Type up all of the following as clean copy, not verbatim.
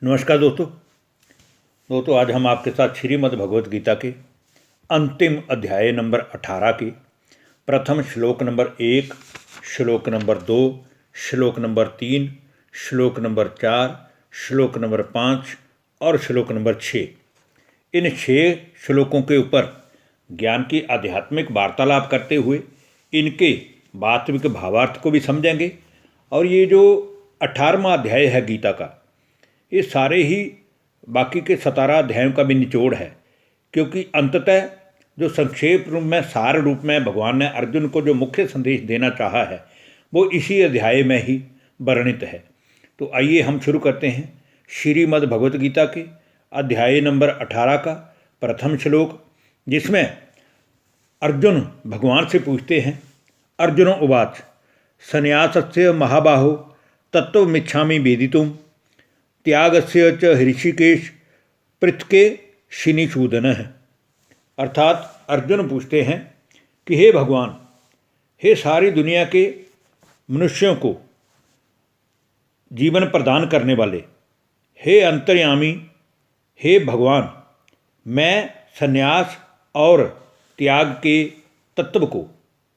नमस्कार दोस्तों आज हम आपके साथ श्रीमद् भगवत गीता के अंतिम अध्याय नंबर 18 के प्रथम श्लोक नंबर 1, श्लोक नंबर 2, श्लोक नंबर 3, श्लोक नंबर 4, श्लोक नंबर 5 और श्लोक नंबर 6 इन 6 श्लोकों के ऊपर ज्ञान की आध्यात्मिक वार्तालाप करते हुए इनके वास्तविक भावार्थ को भी समझेंगे। और ये जो 18वां अध्याय है गीता का, ये सारे ही बाकी के 17 अध्यायों का भी निचोड़ है, क्योंकि अंततः जो संक्षेप रूप में सार रूप में भगवान ने अर्जुन को जो मुख्य संदेश देना चाहा है वो इसी अध्याय में ही वर्णित है। तो आइए हम शुरू करते हैं श्रीमद् भगवत गीता के अध्याय नंबर 18 का प्रथम श्लोक, जिसमें अर्जुन भगवान से पूछते हैं। अर्जुन उवाच संन्यासस्य महाबाहो तत्त्वमिच्छामि वेदितुम् त्यागस्य च ऋषिकेश पृथके शिनिसूदन है। अर्थात अर्जुन पूछते हैं कि हे भगवान, हे सारी दुनिया के मनुष्यों को जीवन प्रदान करने वाले, हे अंतर्यामी, हे भगवान, मैं संन्यास और त्याग के तत्व को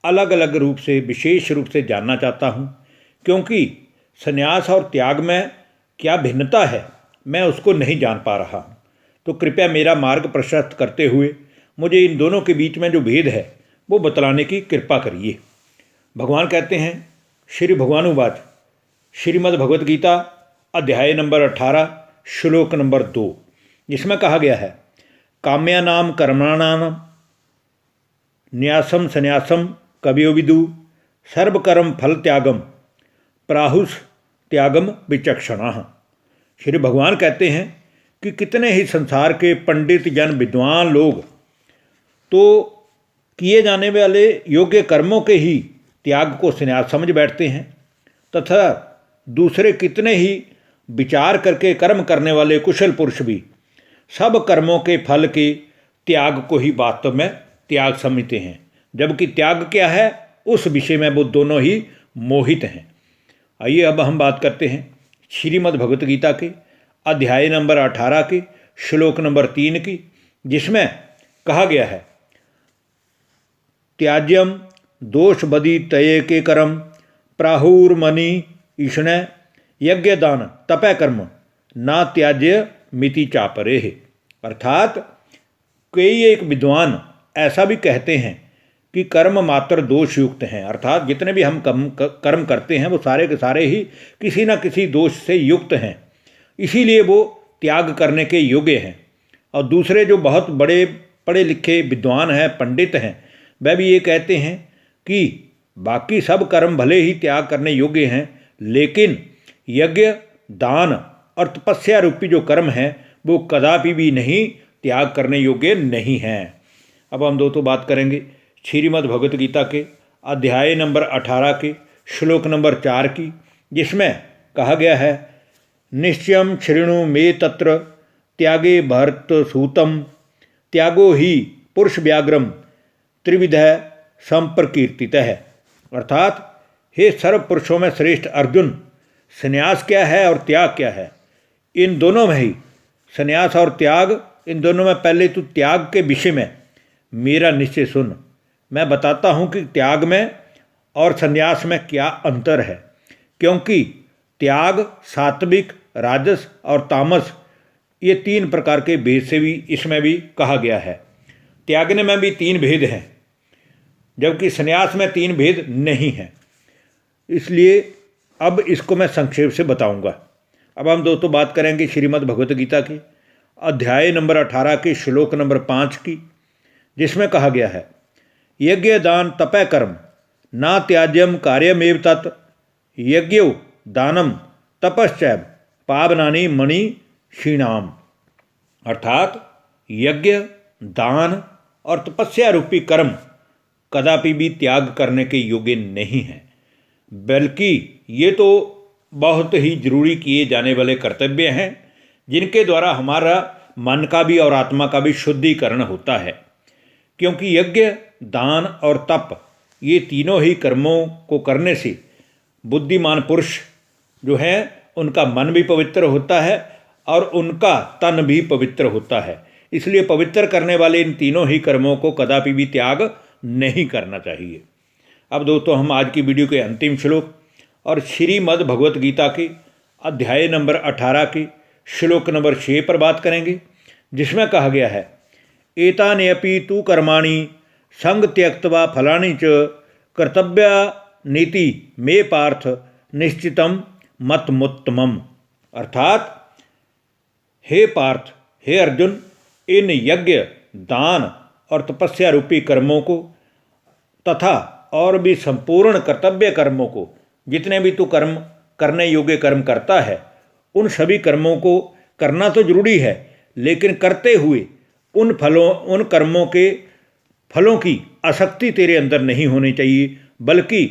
अलग अलग रूप से विशेष रूप से जानना चाहता हूँ, क्योंकि संन्यास और त्याग में क्या भिन्नता है मैं उसको नहीं जान पा रहा हूँ। तो कृपया मेरा मार्ग प्रशस्त करते हुए मुझे इन दोनों के बीच में जो भेद है वो बतलाने की कृपा करिए। भगवान कहते हैं, श्री भगवानुवाच श्रीमद् भगवत गीता अध्याय नंबर 18 श्लोक नंबर 2, जिसमें कहा गया है काम्यानाम कर्मणानाम न्यासम संन्यासम कवियो विदु सर्वकर्म फल त्यागम प्राहुष त्यागम विचक्षणा। श्री भगवान कहते हैं कि कितने ही संसार के पंडित जन विद्वान लोग तो किए जाने वाले योग्य कर्मों के ही त्याग को संन्यास समझ बैठते हैं, तथा दूसरे कितने ही विचार करके कर्म करने वाले कुशल पुरुष भी सब कर्मों के फल के त्याग को ही वास्तव में त्याग समझते हैं, जबकि त्याग क्या है उस विषय में वो दोनों ही मोहित हैं। आइए अब हम बात करते हैं श्रीमद् भगवत गीता के अध्याय नंबर 18 के श्लोक नंबर 3 की, जिसमें कहा गया है त्याज्यम दोष बदी तय के कर्म प्राहुर्मणि ईष्ण यज्ञदान तपय कर्म ना त्याज्य मिति चापरे। अर्थात कई एक विद्वान ऐसा भी कहते हैं कि कर्म मात्र दोष युक्त हैं, अर्थात जितने भी हम कर्म करते हैं वो सारे के सारे ही किसी न किसी दोष से युक्त हैं, इसीलिए वो त्याग करने के योग्य हैं। और दूसरे जो बहुत बड़े पढ़े लिखे विद्वान हैं, पंडित हैं, वह भी ये कहते हैं कि बाकी सब कर्म भले ही त्याग करने योग्य हैं, लेकिन यज्ञ, दान और तपस्या रूपी जो कर्म हैं वो कदापि भी नहीं त्याग करने योग्य नहीं हैं। अब हम दोस्तों बात करेंगे श्रीमद् भगवत गीता के अध्याय नंबर 18 के श्लोक नंबर 4 की, जिसमें कहा गया है निश्चयं शृणु मे तत्र त्यागे भरत सूतम त्यागो ही पुरुष व्याघ्रम त्रिविध संप्रकीर्तित है। अर्थात हे सर्व पुरुषों में श्रेष्ठ अर्जुन, संन्यास क्या है और त्याग क्या है, इन दोनों में ही संन्यास और त्याग, इन दोनों में पहले तो त्याग के विषय में मेरा निश्चय सुन। मैं बताता हूँ कि त्याग में और संन्यास में क्या अंतर है, क्योंकि त्याग सात्विक, राजस और तामस ये 3 प्रकार के भेद से भी इसमें भी कहा गया है। त्यागने में भी 3 भेद हैं, जबकि संन्यास में 3 भेद नहीं हैं। इसलिए अब इसको मैं संक्षेप से बताऊंगा। अब हम दोस्तों बात करेंगे श्रीमद् भगवत गीता के अध्याय नंबर 18 के श्लोक नंबर 5 की, जिसमें कहा गया है यज्ञ दान तपय कर्म ना त्याज्यम कार्यमेव तत् यज्ञो दानम तपश्चैव पावनानि मणि क्षीणाम। अर्थात यज्ञ, दान और तपस्या रूपी कर्म कदापि भी त्याग करने के योग्य नहीं हैं, बल्कि ये तो बहुत ही जरूरी किए जाने वाले कर्तव्य हैं, जिनके द्वारा हमारा मन का भी और आत्मा का भी शुद्धिकरण होता है। क्योंकि यज्ञ, दान और तप ये तीनों ही कर्मों को करने से बुद्धिमान पुरुष जो हैं उनका मन भी पवित्र होता है और उनका तन भी पवित्र होता है। इसलिए पवित्र करने वाले इन तीनों ही कर्मों को कदापि भी त्याग नहीं करना चाहिए। अब दोस्तों हम आज की वीडियो के अंतिम श्लोक और श्रीमद् भगवत गीता के अध्याय नंबर 18 के श्लोक नंबर 6 पर बात करेंगे, जिसमें कहा गया है, एतान्यपि तु कर्माणि संग त्यक्त्वा फलानि च कर्तव्या नीति मे पार्थ निश्चितम मतमुत्तमम। अर्थात हे पार्थ, हे अर्जुन, इन यज्ञ, दान और तपस्या रूपी कर्मों को तथा और भी संपूर्ण कर्तव्य कर्मों को, जितने भी तू कर्म करने योग्य कर्म करता है, उन सभी कर्मों को करना तो जरूरी है, लेकिन करते हुए उन कर्मों के फलों की आसक्ति तेरे अंदर नहीं होनी चाहिए, बल्कि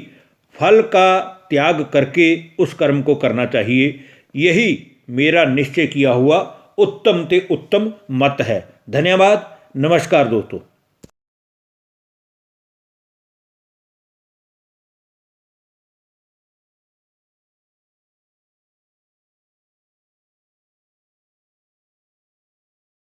फल का त्याग करके उस कर्म को करना चाहिए। यही मेरा निश्चय किया हुआ उत्तम ते उत्तम मत है। धन्यवाद। नमस्कार दोस्तों।